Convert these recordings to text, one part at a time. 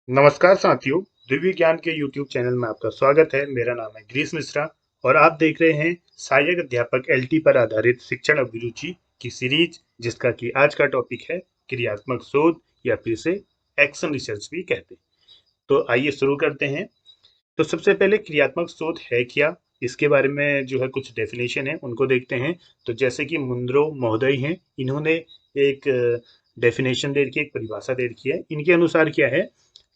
नमस्कार साथियों, दिव्य ज्ञान के YouTube चैनल में आपका स्वागत है। मेरा नाम है गिरीश मिश्रा और आप देख रहे हैं सहायक अध्यापक एलटी पर आधारित शिक्षण अभिरुचि की सीरीज, जिसका कि आज का टॉपिक है क्रियात्मक शोध या फिर से एक्शन रिसर्च भी कहते हैं। तो आइए शुरू करते हैं। तो सबसे पहले क्रियात्मक शोध है क्या, इसके बारे में जो है कुछ डेफिनेशन है उनको देखते हैं। तो जैसे कि मुंद्रो महोदय हैं, इन्होंने एक डेफिनेशन दे रखी है, एक परिभाषा दे रखी है। इनके अनुसार क्या है,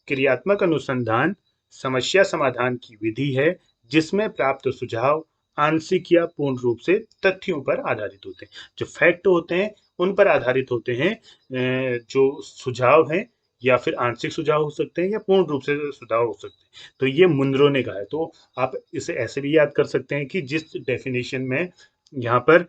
क्रियात्मक अनुसंधान समस्या समाधान की विधि है जिसमें प्राप्त सुझाव आंशिक या पूर्ण रूप से तथ्यों पर आधारित होते हैं। जो फैक्ट होते हैं उन पर आधारित होते हैं। जो सुझाव हैं या फिर आंशिक सुझाव हो सकते हैं या पूर्ण रूप से सुझाव हो सकते हैं। तो ये मुंद्रो ने कहा है। तो आप इसे ऐसे भी याद कर सकते हैं कि जिस डेफिनेशन में यहाँ पर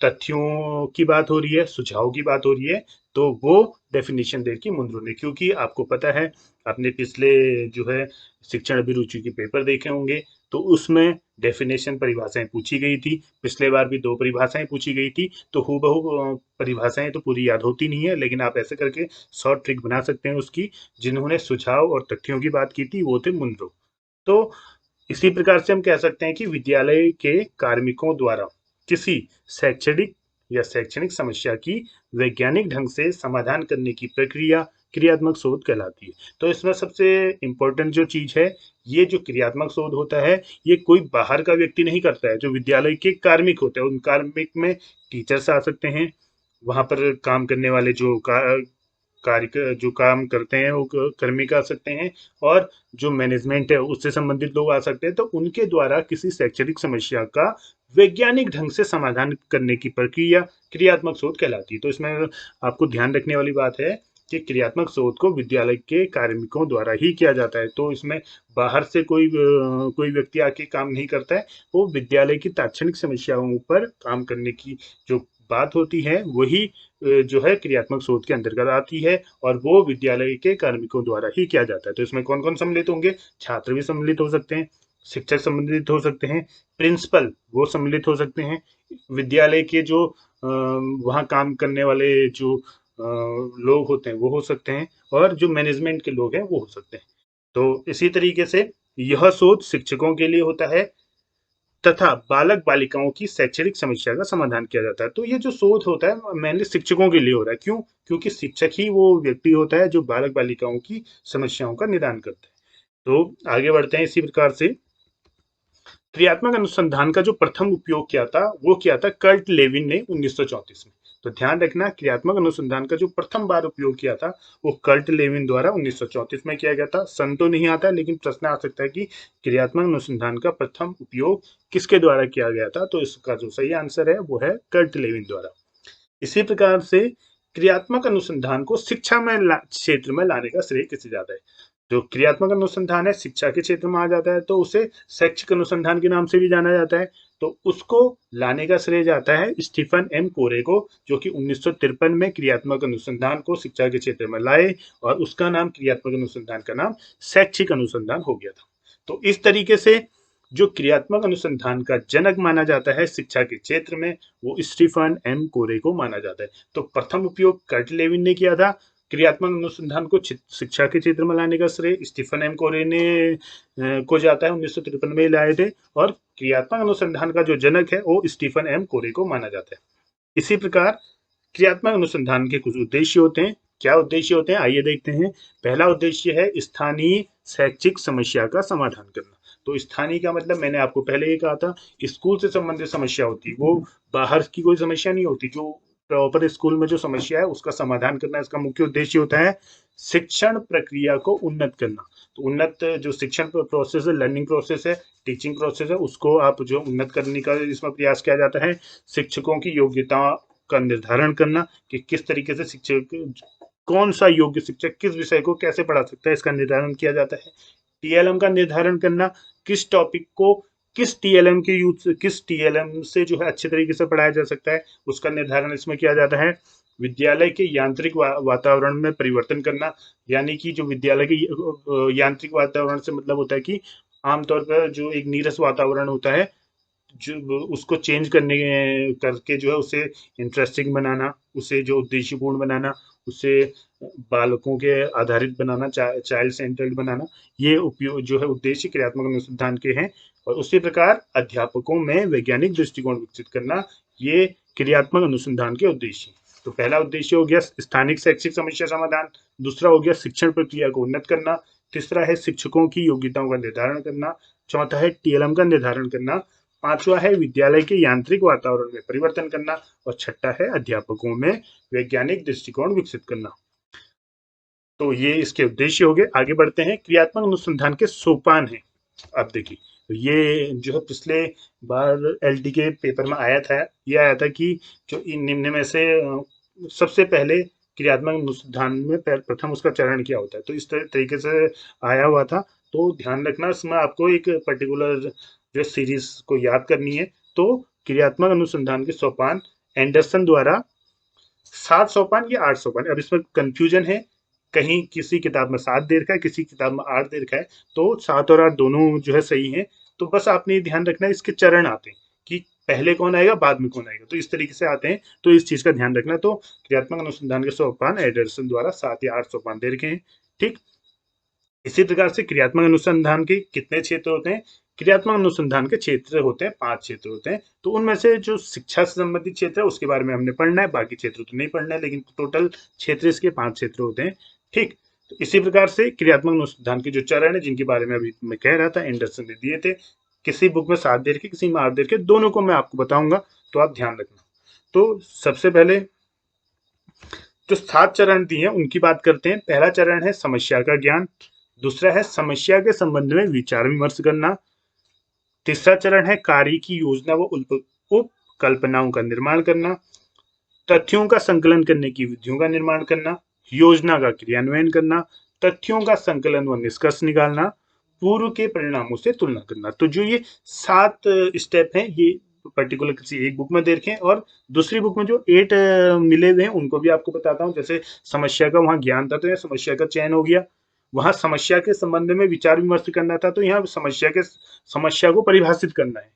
तथ्यों की बात हो रही है, सुझाव की बात हो रही है, तो वो डेफिनेशन दे रखी मुंद्रो ने। क्योंकि आपको पता है, आपने पिछले जो है शिक्षण अभिरुचि के पेपर देखे होंगे, तो उसमें डेफिनेशन परिभाषाएं पूछी गई थी। पिछले बार भी 2 परिभाषाएं पूछी गई थी। तो हूबहू परिभाषाएं तो पूरी याद होती नहीं है, लेकिन आप ऐसे करके शॉर्ट ट्रिक बना सकते हैं उसकी। जिन्होंने सुझाव और तथ्यों की बात की थी वो थे मुंद्रो। तो इसी प्रकार से हम कह सकते हैं कि विद्यालय के कार्मिकों द्वारा किसी शैक्षणिक या शैक्षणिक समस्या की वैज्ञानिक ढंग से समाधान करने की प्रक्रिया क्रियात्मक शोध कहलाती है। तो इसमें सबसे इम्पोर्टेंट जो चीज है, ये जो क्रियात्मक शोध होता है, ये कोई बाहर का व्यक्ति नहीं करता है। जो विद्यालय के कार्मिक होते हैं, उन कार्मिक में टीचर्स आ सकते हैं, वहां पर काम करने वाले जो कार्य जो काम करते हैं वो कर्मिक आ सकते हैं, और जो मैनेजमेंट है उससे संबंधित लोग आ सकते हैं। तो उनके द्वारा किसी शैक्षणिक समस्या का वैज्ञानिक ढंग से समाधान करने की प्रक्रिया क्रियात्मक शोध कहलाती है। तो इसमें आपको ध्यान रखने वाली बात है कि क्रियात्मक शोध को विद्यालय के कार्मिकों द्वारा ही किया जाता है। तो इसमें बाहर से कोई व्यक्ति आके काम नहीं करता है। वो विद्यालय की तात्क्षणिक समस्याओं पर काम करने की जो बात होती है वही जो है क्रियात्मक शोध के अंतर्गत आती है, और वो विद्यालय के कार्मिकों द्वारा ही किया जाता है। तो इसमें कौन कौन सम्मिलित होंगे? छात्र भी सम्मिलित हो सकते हैं, शिक्षक सम्मिलित हो सकते हैं, प्रिंसिपल वो सम्मिलित हो सकते हैं, विद्यालय के जो वहाँ काम करने वाले जो लोग होते हैं वो हो सकते हैं, और जो मैनेजमेंट के लोग हैं वो हो सकते हैं। तो इसी तरीके से यह शोध शिक्षकों के लिए होता है तथा बालक बालिकाओं की शैक्षणिक समस्या का समाधान किया जाता है। तो ये जो शोध होता है मेनली शिक्षकों के लिए हो रहा है। क्यों? क्योंकि शिक्षक ही वो व्यक्ति होता है जो बालक बालिकाओं की समस्याओं का निदान करता है। तो आगे बढ़ते हैं। इसी प्रकार से क्रियात्मक अनुसंधान का जो प्रथम उपयोग किया था वो किया था कर्ट लेविन ने 1934 में। तो ध्यान रखना, क्रियात्मक अनुसंधान का जो प्रथम बार उपयोग किया था वो कर्ट लेविन द्वारा 1934 में किया गया था। सन तो नहीं आता, लेकिन प्रश्न आ सकता है कि क्रियात्मक अनुसंधान का प्रथम उपयोग किसके द्वारा किया गया था। तो इसका जो सही आंसर है वो है कर्ट लेविन द्वारा। इसी प्रकार से क्रियात्मक अनुसंधान को शिक्षा में क्षेत्र में लाने का श्रेय किसे जाता है? जो क्रियात्मक अनुसंधान है शिक्षा के क्षेत्र में आ जाता है, तो उसे शैक्षिक अनुसंधान के नाम से भी जाना जाता है। तो उसको लाने का श्रेय जाता है स्टीफन एम कोरे को, जो कि 1953 में क्रियात्मक अनुसंधान को शिक्षा के क्षेत्र में लाए, और उसका नाम क्रियात्मक अनुसंधान का नाम शैक्षिक अनुसंधान हो गया था। तो इस तरीके से जो क्रियात्मक अनुसंधान का जनक माना जाता है शिक्षा के क्षेत्र में, वो स्टीफन एम कोरे को माना जाता है। तो प्रथम उपयोग कर्ट लेविन ने किया था। क्रियात्मक अनुसंधान को शिक्षा के क्षेत्र में लाने का श्रेय स्टीफन एम कोरे ने को जाता है, 1953 में लाए थे। और क्रियात्मक अनुसंधान का जो जनक है वो स्टीफन एम कोरे को माना जाता है। इसी प्रकार क्रियात्मक अनुसंधान के कुछ उद्देश्य होते हैं। क्या उद्देश्य होते हैं, आइए देखते हैं। पहला उद्देश्य है स्थानीय शैक्षिक समस्या का समाधान करना। तो स्थानीय का मतलब मैंने आपको पहले ही कहा था, स्कूल से संबंधित समस्या होती है, वो बाहर की कोई समस्या नहीं होती। जो प्रॉपर स्कूल में जो समस्या है उसका समाधान करना इसका मुख्य उद्देश्य होता है। शिक्षण प्रक्रिया को उन्नत करना। तो उन्नत जो शिक्षण प्रोसेस है, लर्निंग प्रोसेस है, टीचिंग प्रोसेस है, उसको आप जो उन्नत करने का इसमें प्रयास किया जाता है। शिक्षकों की योग्यता का निर्धारण करना कि किस तरीके से शिक्षक, कौन सा योग्य शिक्षक किस विषय को कैसे पढ़ा सकता है, इसका निर्धारण किया जाता है। टीएलएम का निर्धारण करना, किस टॉपिक को किस टीएलएम से जो है अच्छे तरीके से पढ़ाया जा सकता है, उसका निर्धारण इसमें किया जाता है। विद्यालय के यांत्रिक वातावरण में परिवर्तन करना, यानी कि जो विद्यालय के यांत्रिक वातावरण से मतलब होता है कि आमतौर पर जो एक नीरस वातावरण होता है, जो उसको चेंज करके जो है उसे इंटरेस्टिंग बनाना, उसे जो उद्देश्यपूर्ण बनाना, उसे बालकों के आधारित बनाना, चाइल्ड सेंटर्ड बनाना, ये उपयोग जो है उद्देश्य क्रियात्मक अनुसंधान के हैं। और उसी प्रकार अध्यापकों में वैज्ञानिक दृष्टिकोण विकसित करना, ये क्रियात्मक अनुसंधान के उद्देश्य। तो पहला उद्देश्य हो गया स्थानिक शैक्षिक समस्या समाधान, दूसरा हो गया शिक्षण प्रक्रिया को उन्नत करना, तीसरा है शिक्षकों की योग्यताओं का निर्धारण करना, चौथा है टीएलएम का निर्धारण करना, पांचवा है विद्यालय के यांत्रिक वातावरण में परिवर्तन करना, और छठा है अध्यापकों में वैज्ञानिक दृष्टिकोण विकसित करना। तो ये इसके उद्देश्य हो गए। आगे बढ़ते हैं, क्रियात्मक अनुसंधान के सोपान हैं। अब देखिए, तो ये जो है पिछले बार एलटी के पेपर में आया था, ये आया था कि जो इन निम्न में से सबसे पहले क्रियात्मक अनुसंधान में प्रथम उसका चरण क्या होता है, तो इस तरीके से आया हुआ था। तो ध्यान रखना, इसमें आपको एक पर्टिकुलर जो सीरीज को याद करनी है। तो क्रियात्मक अनुसंधान के सोपान एंडरसन द्वारा 7 सोपान या 8 सोपान, अब इसमें कंफ्यूजन है, कहीं किसी किताब में 7 दे रखा है, किसी किताब में 8 दे रखा है। तो 7 और 8 दोनों जो है सही है। तो बस आपने ये ध्यान रखना है, इसके चरण आते हैं कि पहले कौन आएगा बाद में कौन आएगा, तो इस तरीके से आते हैं। तो इस चीज का ध्यान रखना। तो क्रियात्मक अनुसंधान के सोपान एंडरसन द्वारा 7 या 8 सोपान दे रखे हैं। ठीक, इसी प्रकार से क्रियात्मक अनुसंधान के कितने क्षेत्र होते हैं? क्रियात्मक अनुसंधान के क्षेत्र होते हैं 5 क्षेत्र होते हैं। तो उनमें से जो शिक्षा से संबंधित क्षेत्र है उसके बारे में हमने पढ़ना है, बाकी क्षेत्र तो नहीं पढ़ना है, लेकिन टोटल क्षेत्र इसके 5 क्षेत्र होते हैं। ठीक, तो इसी प्रकार से क्रियात्मक अनुसंधान के जो चरण है जिनके बारे में अभी मैं कह रहा था, एंडरसन ने दिए थे। किसी बुक में 7 दे रखे, किसी में 8 दे रखे, दोनों को मैं आपको बताऊंगा, तो आप ध्यान रखना। तो सबसे पहले जो 7 चरण दिए हैं उनकी बात करते हैं। पहला चरण है समस्या का ज्ञान, दूसरा है समस्या के संबंध में विचार विमर्श करना, तीसरा चरण है कार्य की योजना व उपकल्पनाओं का निर्माण करना, तथ्यों का संकलन करने की विधियों का निर्माण करना, योजना का क्रियान्वयन करना, तथ्यों का संकलन व निष्कर्ष निकालना, पूर्व के परिणामों से तुलना करना। तो जो ये 7 स्टेप हैं, ये पर्टिकुलर किसी एक बुक में दे रखे हैं, और दूसरी बुक में जो 8 मिले हुए हैं उनको भी आपको बताता हूँ। जैसे समस्या का वहां ज्ञान था, तो यह समस्या का चयन हो गया। वहां समस्या के संबंध में विचार विमर्श करना था, तो यहाँ समस्या को परिभाषित करना है।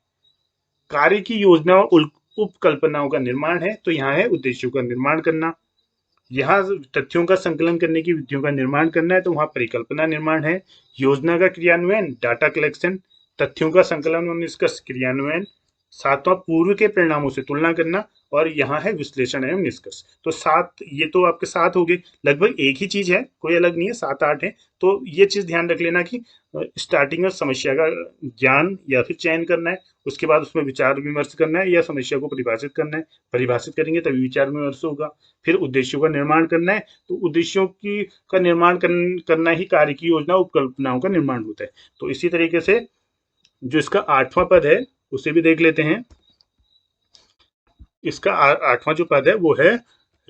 कार्य की योजना और उपकल्पनाओं का निर्माण है, तो यहाँ है उद्देश्यों का निर्माण करना। यहाँ तथ्यों का संकलन करने की विधियों का निर्माण करना है, तो वहां परिकल्पना निर्माण है। योजना का क्रियान्वयन, डाटा कलेक्शन, तथ्यों का संकलन और निष्कर्ष क्रियान्वयन, सातवां पूर्व के परिणामों से तुलना करना, और यहाँ है विश्लेषण एवं निष्कर्ष। तो 7, ये तो आपके 7 हो गए, लगभग एक ही चीज है, कोई अलग नहीं है, 7-8 है। तो ये चीज ध्यान रख लेना कि स्टार्टिंग में समस्या का ज्ञान या फिर चयन करना है, उसके बाद उसमें विचार विमर्श करना है या समस्या को परिभाषित करना है, परिभाषित करेंगे तभी विचार विमर्श होगा। फिर उद्देश्यों का निर्माण करना है, तो उद्देश्यों की का निर्माण करना ही कार्य की योजना उपकल्पनाओं का निर्माण होता है। तो इसी तरीके से जो इसका 8वां पद है उसे भी देख लेते हैं। इसका 8वां जो पद है वो है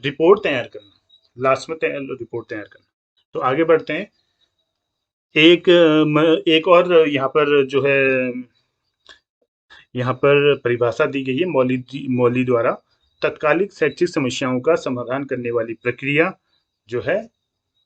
रिपोर्ट तैयार करना, लास्ट में रिपोर्ट तैयार करना। तो आगे बढ़ते हैं। एक और यहाँ पर जो है, यहाँ पर परिभाषा दी गई है मौली द्वारा, तत्कालिक शैक्षिक समस्याओं का समाधान करने वाली प्रक्रिया जो है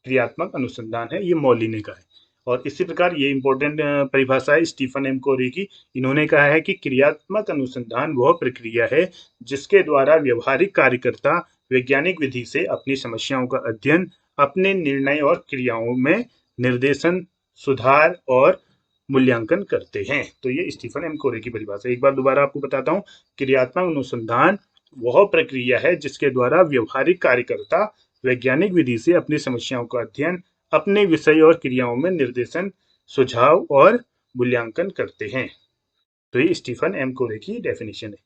क्रियात्मक अनुसंधान है, ये मौली ने कहा है। और इसी प्रकार ये इंपॉर्टेंट परिभाषा है स्टीफन एम कोरी की। इन्होंने कहा है कि क्रियात्मक अनुसंधान वह प्रक्रिया है जिसके द्वारा व्यवहारिक कार्यकर्ता वैज्ञानिक विधि से अपनी समस्याओं का अध्ययन, अपने निर्णय और क्रियाओं में निर्देशन, सुधार और मूल्यांकन करते हैं। तो ये स्टीफन एम कोरे की परिभाषा, एक बार दोबारा आपको बताता हूँ। क्रियात्मक अनुसंधान वह प्रक्रिया है जिसके द्वारा व्यवहारिक कार्यकर्ता वैज्ञानिक विधि से अपनी समस्याओं का अध्ययन, अपने विषय और क्रियाओं में निर्देशन, सुझाव और मूल्यांकन करते हैं। तो ये स्टीफन एम कोरे की डेफिनेशन है।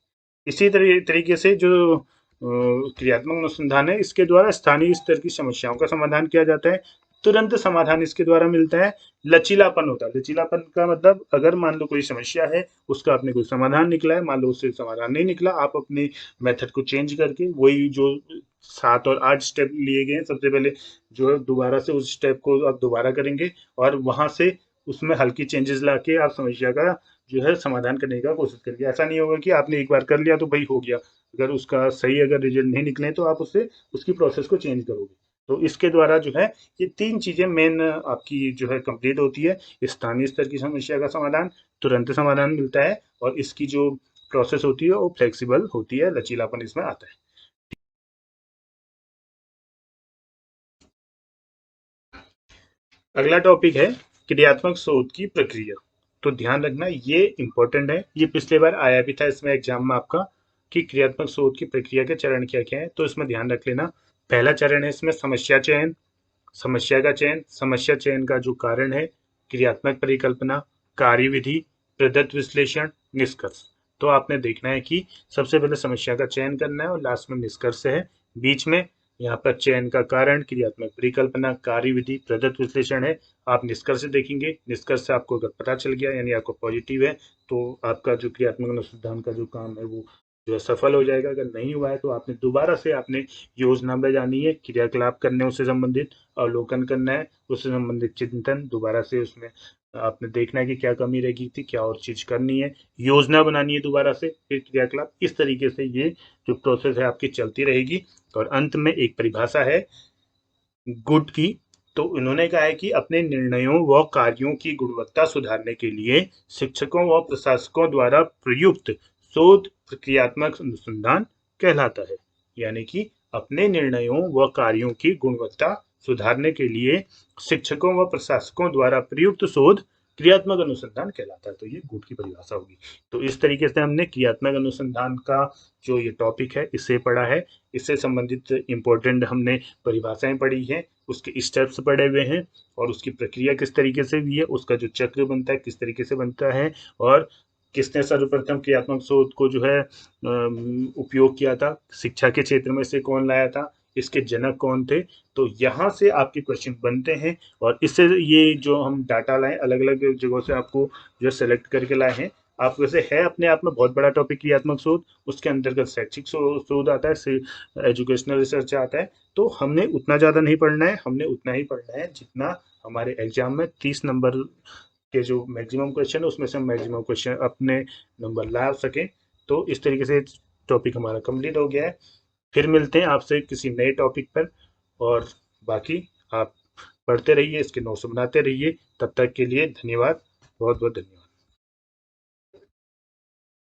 इसी तरीके से जो क्रियात्मक अनुसंधान है, इसके द्वारा स्थानीय स्तर की समस्याओं का समाधान किया जाता है, तुरंत समाधान इसके द्वारा मिलता है। लचीलापन होता है, लचीलापन का मतलब अगर मान लो कोई समस्या है, उसका आपने कोई समाधान निकला है, मान लो उससे समाधान नहीं निकला, आप अपने मेथड को चेंज करके वही जो 7 और 8 स्टेप लिए गए हैं, सबसे पहले जो है दोबारा से उस स्टेप को आप दोबारा करेंगे, और वहां से उसमें हल्की चेंजेस लाके आप समस्या का जो है समाधान करने का कोशिश करेंगे। ऐसा नहीं होगा कि आपने एक बार कर लिया तो भाई हो गया, अगर उसका सही अगर रिजल्ट नहीं निकले तो आप उससे उसकी प्रोसेस को चेंज करोगे। तो इसके द्वारा जो है ये 3 चीजें मेन आपकी जो है कंप्लीट होती है। स्थानीय स्तर की समस्या का समाधान, तुरंत समाधान मिलता है, और इसकी जो प्रोसेस होती है वो फ्लेक्सिबल होती है, लचीलापन इसमें आता है। अगला टॉपिक है क्रियात्मक शोध की प्रक्रिया। तो ध्यान रखना ये इंपॉर्टेंट है, ये पिछले बार आया भी था इसमें एग्जाम में आपका कि क्रियात्मक शोध की प्रक्रिया के चरण क्या क्या है। तो इसमें ध्यान रख लेना, पहला चरण है इसमें समस्या चयन, समस्या का चयन, समस्या चयन का जो कारण है, क्रियात्मक परिकल्पना, कार्यविधि, प्रदत्त विश्लेषण, निष्कर्ष। तो आपने देखना है कि सबसे पहले समस्या का चयन करना है और लास्ट में निष्कर्ष है। बीच में यहाँ पर चयन का कारण, क्रियात्मक परिकल्पना, कार्यविधि, प्रदत्त विश्लेषण है। आप निष्कर्ष देखेंगे, निष्कर्ष से आपको अगर पता चल गया यानी आपको पॉजिटिव है तो आपका जो क्रियात्मक अनुसंधान का जो काम है वो जो है सफल हो जाएगा। अगर नहीं हुआ है तो आपने दोबारा से आपने योजना बनानी है, क्रियाकलाप करने उससे संबंधित, अवलोकन करना है, उससे संबंधित चिंतन दोबारा से उसमें आपने देखना है कि क्या कमी रह गई थी, क्या और चीज करनी है, योजना बनानी है दोबारा से, फिर क्रियाकलाप। इस तरीके से ये जो प्रोसेस है आपकी चलती रहेगी। और अंत में एक परिभाषा है गुड की। तो उन्होंने कहा है कि अपने निर्णयों व कार्यों की गुणवत्ता सुधारने के लिए शिक्षकों व प्रशासकों द्वारा प्रयुक्त शोध प्रक्रियात्मक अनुसंधान कहलाता है। यानी कि अपने निर्णयों व कार्यों की गुणवत्ता सुधारने के लिए शिक्षकों व प्रशासकों द्वारा प्रयुक्त शोध क्रियात्मक अनुसंधान कहलाता है। तो ये गुड की परिभाषा होगी। तो इस तरीके से हमने क्रियात्मक अनुसंधान का जो ये टॉपिक है इसे पढ़ा है। इससे संबंधित इम्पोर्टेंट हमने परिभाषाएं पढ़ी हैं, उसके स्टेप्स पढ़े हुए हैं और उसकी प्रक्रिया किस तरीके से हुई है, उसका जो चक्र बनता है किस तरीके से बनता है, और किसने सर्वप्रथम क्रियात्मक शोध को जो है उपयोग किया था, शिक्षा के क्षेत्र में से कौन लाया था, इसके जनक कौन थे। तो यहाँ से आपके क्वेश्चन बनते हैं और इससे ये जो हम डाटा लाए अलग अलग जगहों से आपको जो सेलेक्ट करके लाए हैं। आप वैसे है अपने आप में बहुत बड़ा टॉपिक क्रियात्मक शोध, उसके अंतर्गत शैक्षिक शोध आता है, एजुकेशनल रिसर्च आता है। तो हमने उतना ज़्यादा नहीं पढ़ना है, हमने उतना ही पढ़ना है जितना हमारे एग्जाम में 30 नंबर के जो मैक्सिमम क्वेश्चन है उसमें से हम मैक्सिमम क्वेश्चन अपने नंबर ला सकें। तो इस तरीके से टॉपिक हमारा कंप्लीट हो गया है। फिर मिलते हैं आपसे किसी नए टॉपिक पर, और बाकी आप पढ़ते रहिए, इसके नोट्स बनाते रहिए। तब तक के लिए धन्यवाद, बहुत बहुत धन्यवाद।